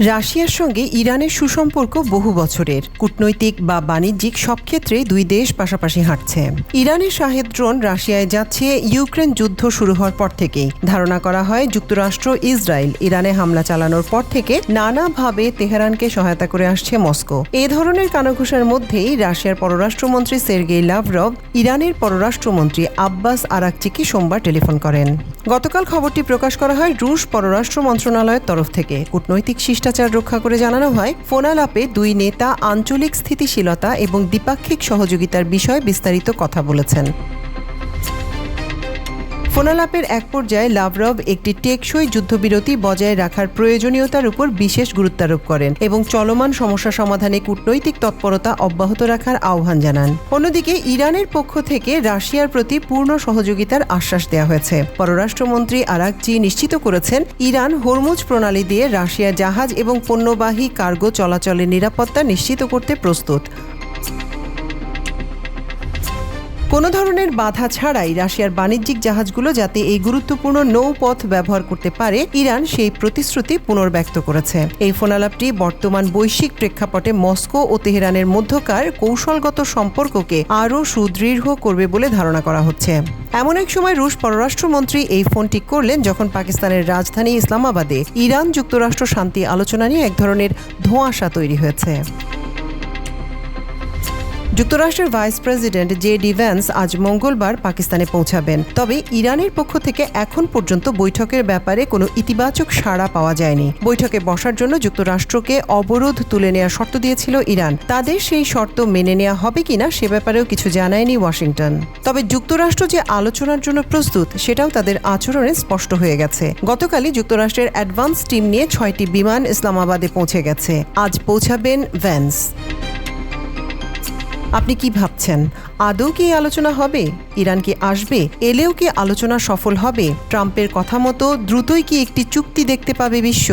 রাশিয়ার সঙ্গে ইরানের সুসম্পর্ক বহু বছরের। কূটনৈতিক বা বাণিজ্যিক সব ক্ষেত্রে দুই দেশ পাশাপাশি হাঁটছে। ইরানের শাহেদ ড্রোন রাশিয়ায় যাচ্ছে ইউক্রেন যুদ্ধ শুরু হওয়ার পর থেকেই। ধারণা করা হয় যুক্তরাষ্ট্র ইসরায়েল ইরানে হামলা চালানোর পর থেকে নানাভাবে তেহরানকে সহায়তা করে আসছে মস্কো। এ ধরনের কানাঘুষার মধ্যেই রাশিয়ার পররাষ্ট্রমন্ত্রী সের্গেই লাভরভ ইরানের পররাষ্ট্রমন্ত্রী আব্বাস আরাকচিকে সোমবার টেলিফোন করেন। গতকাল খবরটি প্রকাশ করা হয় রুশ পররাষ্ট্র মন্ত্রণালয়ের তরফ থেকে। কূটনৈতিক শিষ্টাচার রক্ষা করে জানানো হয়, ফোনালাপে দুই নেতা আঞ্চলিক স্থিতিশীলতা এবং দ্বিপাক্ষিক সহযোগিতার বিষয়ে বিস্তারিত কথা বলেছেন। ফোনালাপের এক পর্যায়ে লাভরভ একটি টেকসই যুদ্ধবিরতি বজায় রাখার প্রয়োজনীয়তার উপর বিশেষ গুরুত্বারোপ করেন এবং চলমান সমস্যা সমাধানে কূটনৈতিক তৎপরতা অব্যাহত রাখার আহ্বান জানান। অন্যদিকে ইরানের পক্ষ থেকে রাশিয়ার প্রতি পূর্ণ সহযোগিতার আশ্বাস দেওয়া হয়েছে। পররাষ্ট্রমন্ত্রী আরাকচি নিশ্চিত করেছেন, ইরান হরমুজ প্রণালী দিয়ে রাশিয়ার জাহাজ এবং পণ্যবাহী কার্গো চলাচলের নিরাপত্তা নিশ্চিত করতে প্রস্তুত। কোনো ধরনের বাধা ছাড়াই রাশিয়ার বাণিজ্যিক জাহাজগুলো যাতে এই গুরুত্বপূর্ণ নৌপথ ব্যবহার করতে পারে, ইরান সেই প্রতিশ্রুতি পুনর্ব্যক্ত করেছে। এই ফোনালাপটি বর্তমান বৈশ্বিক প্রেক্ষাপটে মস্কো ও তেহরানের মধ্যকার কৌশলগত সম্পর্ককে আরও সুদৃঢ় করবে বলে ধারণা করা হচ্ছে। এমন এক সময় রুশ পররাষ্ট্রমন্ত্রী এই ফোনটি করলেন যখন পাকিস্তানের রাজধানী ইসলামাবাদে ইরান যুক্তরাষ্ট্র শান্তি আলোচনা নিয়ে এক ধরনের ধোঁয়াশা তৈরি হয়েছে। যুক্তরাষ্ট্রের ভাইস প্রেসিডেন্ট জে.ডি. ভ্যান্স আজ মঙ্গলবার পাকিস্তানে পৌঁছাবেন। তবে ইরানের পক্ষ থেকে এখন পর্যন্ত বৈঠকের ব্যাপারে কোনো ইতিবাচক সাড়া পাওয়া যায়নি। বৈঠকে বসার জন্য যুক্তরাষ্ট্রকে অবরোধ তুলে নেওয়ার শর্ত দিয়েছিল ইরান। তাদের সেই শর্ত মেনে নেওয়া হবে কিনা সে ব্যাপারেও কিছু জানায়নি ওয়াশিংটন। তবে যুক্তরাষ্ট্র যে আলোচনার জন্য প্রস্তুত সেটাও তাদের আচরণে স্পষ্ট হয়ে গেছে। গতকালই যুক্তরাষ্ট্রের অ্যাডভান্স টিম নিয়ে 6টি বিমান ইসলামাবাদে পৌঁছে গেছে। আজ পৌঁছাবেন ভ্যান্স। আপনি কি ভাবছেন, আদৌ কি আলোচনা হবে? ইরান কি আসবে? এলেও কি আলোচনা সফল হবে? ট্রাম্পের কথা মতো দ্রুতই কি একটি চুক্তি দেখতে পাবে বিশ্ব?